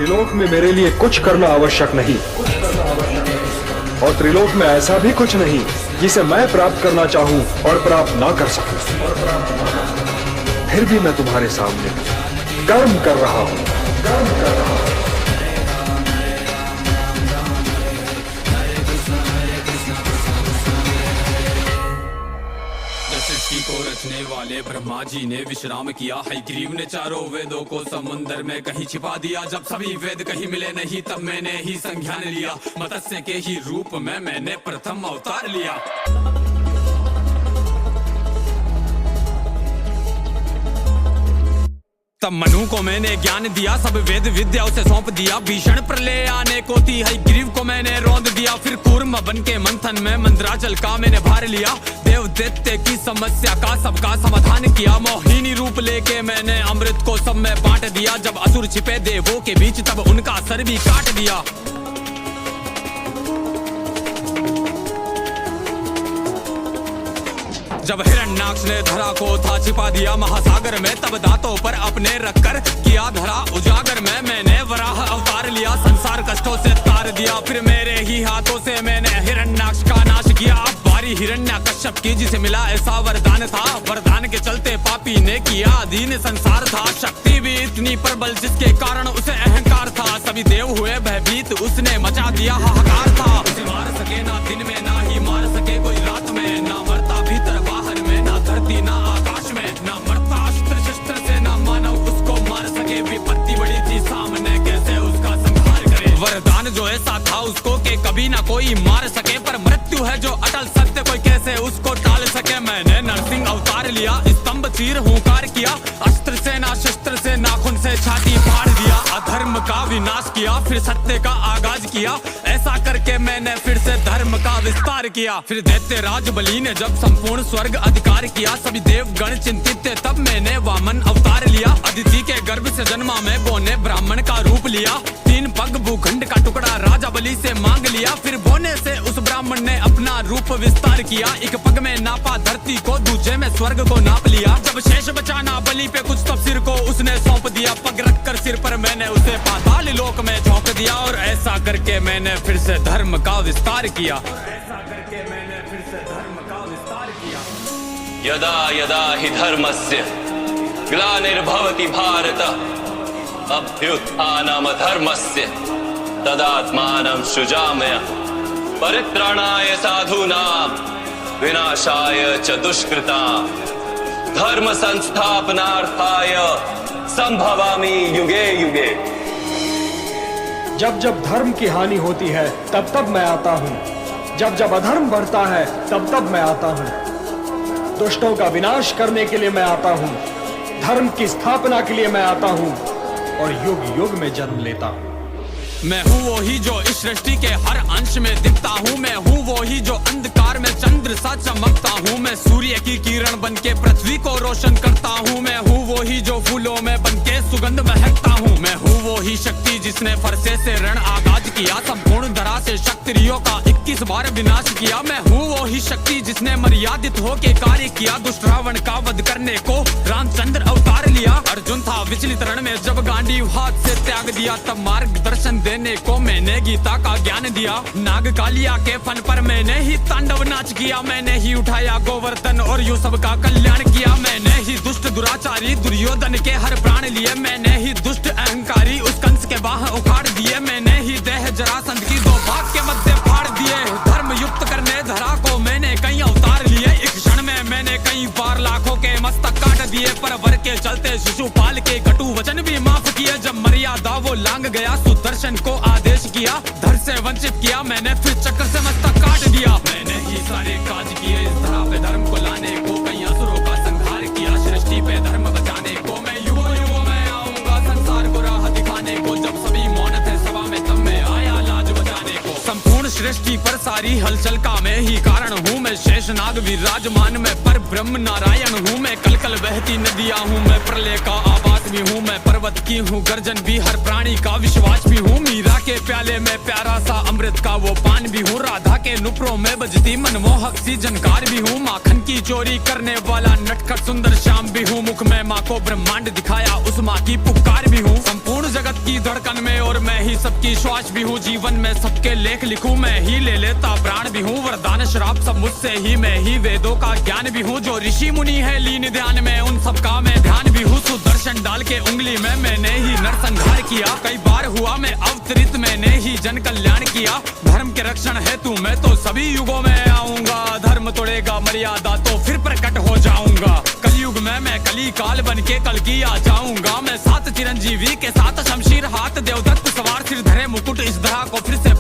त्रिलोक में मेरे लिए कुछ करना आवश्यक नहीं, और त्रिलोक में ऐसा भी कुछ नहीं जिसे मैं प्राप्त करना चाहूं और प्राप्त ना कर सकूं। फिर भी मैं तुम्हारे सामने कर्म कर रहा हूं। सृष्टि को रचने वाले ब्रह्मा जी ने विश्राम किया। हयग्रीव ने चारों वेदों को समुद्र में कहीं छिपा दिया। जब सभी वेद कहीं मिले नहीं तब मैंने ही संज्ञान लिया। मत्स्य के ही रूप में मैंने प्रथम अवतार लिया। तब मनु को मैंने ज्ञान दिया, सब वेद विद्या उसे सौंप दिया। भीषण प्रलय आने को थी, हयग्रीव को मैंने रौंद दिया। फिर कूर्म बन के मंथन में मंदराचल का मैंने भार लिया। देव दैत्य की समस्या का सबका समाधान किया। मोहिनी रूप लेके मैंने अमृत को सब में बांट दिया। जब असुर छिपे देवों के बीच तब उनका सर भी काट दिया। जब हिरण्याक्ष ने धरा को था छिपा दिया महासागर में, तब दांतों पर अपने रखकर किया धरा उजागर में। मैंने वराह अवतार लिया, संसार कष्टों से तार दिया। फिर मेरे ही हाथों से मैंने हिरण्याक्ष का नाश किया। अब बारी हिरण्याकश्यप की, जिसे मिला ऐसा वरदान था। वरदान के चलते पापी ने किया अधीन संसार था। शक्ति भी इतनी प्रबल जिसके कारण उसे अहंकार था। सभी देव हुए भयभीत, उसने मचा दिया हाहाकार था। उसे मार सके ना दिन में, ना ही मार सके कोई रात में। ना मरता भीतर बाहर में, ना धरती ना आकाश में। ना मरता अस्त्र शस्त्र से, ना मानव उसको मार सके। विपत्ति बड़ी थी सामने, कैसे उसका संहार करे। वरदान जो ऐसा था उसको के कभी ना कोई मार सके। पर मृत्यु है जो अटल सत्य, कोई कैसे उसको टाल सके। मैंने नरसिंह अवतार लिया, स्तंभ चीर हुंकार किया। अस्त्र से ना शस्त्र से, नाखून से छाती फाड़ दिया। अधर्म का विनाश किया, फिर सत्य का आगाज किया। ऐसा करके मैंने फिर से धर्म का विस्तार किया। फिर दैत्य राज बलि ने जब संपूर्ण स्वर्ग अधिकार किया। सभी देवगण चिंतित थे, तब मैंने वामन अवतार लिया। अदिति के गर्भ से जन्मा मैं, बोने ब्राह्मण का रूप लिया। 3 पग भूखंड का टुकड़ा राजा बलि से मांग लिया। फिर बोने से उस ब्राह्मण ने अपना रूप विस्तार किया। एक पग में नापा धरती को, दूसरे में स्वर्ग को नाप लिया। जब शेष बचाना बलि पे कुछ, तब सिर को उसने सौंप दिया। पग रखकर सिर पर मैंने उसे पाताल लोक में झोंक दिया। और ऐसा करके मैंने फिर से धर्म का विस्तार किया। यदा यदा हि धर्मस्य ग्लानिर्भवति भारत अभ्युत्थानमधर्मस्य तदात्मानं सृजाम्यहं परित्राणाय साधूनां विनाशाय च दुष्कृतां धर्म संस्थापनार्थाय संभवामि युगे युगे। जब जब धर्म की हानि होती है तब तब मैं आता हूँ। जब जब अधर्म बढ़ता है तब तब मैं आता हूँ। दुष्टों का विनाश करने के लिए मैं आता हूँ, धर्म की स्थापना के लिए मैं आता हूँ, और युग युग में जन्म लेता हूँ। मैं हूँ वो ही जो इस सृष्टि के हर अंश में दिखता हूँ। मैं हूँ वो ही जो अंधकार में चंद्र सा चमकता हूँ। मैं सूर्य की किरण बन के पृथ्वी को रोशन करता हूँ। मैं हूँ वो ही जो फूलों में बन के सुगंध महकता हूँ। मैं हूँ वो ही शक्ति जिसने फरसे से रण आगाज किया। संपूर्ण धरा से क्षत्रियों का 21 बार विनाश किया। मैं हूँ वो ही शक्ति जिसने मर्यादित होके कार्य किया। दुष्ट रावण का वध करने को रामचंद्र अवतार लिया। अर्जुन था विचलित रण में, जब गांडीव हाथ से त्याग दिया। तब मार्गदर्शन देने को मैंने गीता का ज्ञान दिया। नाग कालिया के फन पर मैंने ही तांडव नाच किया। मैंने ही उठाया गोवर्धन और यू सब का कल्याण किया। मैंने ही दुष्ट दुराचारी दुर्योधन के हर प्राण लिए। मैंने ही दुष्ट अहंकारी उस कंस के बाह उखाड़ दिए। मैंने ही देह जरासंध की 2 भाग के मध्य फाड़ दिए। धर्म युक्त करने धरा को मैंने कई अवतार लिए। एक क्षण में मैंने कई बार लाखों के मस्तक काट दिए। पर वर के चलते शिशुपाल के कटु वचन भी माफ किए। जब मर्यादा वो लांग गया, सुदर्शन को आदेश किया। धर से वंचित किया मैंने, फिर चक्र से मस्तक काट दिया। मैंने ही सारे काज किए इस धरा पे धर्म को लाने को। कई असुरों का संहार किया सृष्टि पे धर्म बचाने को। मैं युगों युगों में आऊंगा संसार को राह दिखाने को। जब सभी मौन थे सभा में, तब मैं आया लाज बचाने को। संपूर्ण सृष्टि पर सारी हलचल का मैं ही कारण हूँ। मैं शेषनाग विराजमान में पर ब्रह्म नारायण हूँ। मैं कल कल बहती नदियाँ हूँ, मैं प्रलय का आवाज भी हूँ। मैं पर्वत की हूँ गर्जन भी, हर प्राणी का विश्वास भी हूँ। मीरा के प्याले में प्यारा सा अमृत का वो पान भी हूँ। राधा के नुपुरों में बजती मनमोहक सी झनकार भी हूँ। माखन की चोरी करने वाला नटखट सुंदर श्याम भी हूँ। मुख में माँ को ब्रह्मांड दिखाया, उस माँ की पुकार भी हूँ। संपूर्ण जगत की धड़कन तन में और मैं ही सबकी श्वास भी हूँ। जीवन में सबके लेख लिखूं, मैं ही ले लेता प्राण भी हूँ। वरदान श्राप सब मुझसे ही, मैं ही वेदों का ज्ञान भी हूँ। जो ऋषि मुनि है लीन ध्यान में, उन सबका मैं ध्यान भी हूँ। सुदर्शन डाल के उंगली में मैंने ही नरसंहार किया। कई बार हुआ मैं अवतरित, मैंने ही जन कल्याण किया। धर्म के रक्षण हेतु मैं तो सभी युगों में आऊंगा। धर्म तोड़ेगा मर्यादा तो फिर प्रकट हो जाऊंगा। कलयुग में मैं कली काल बन के कल की आ जाऊंगा। मैं 7 चिरंजीवी के साथ शमशीर हाथ, देवदत्त सवार सिर धरे मुकुट, इस तरह को फिर से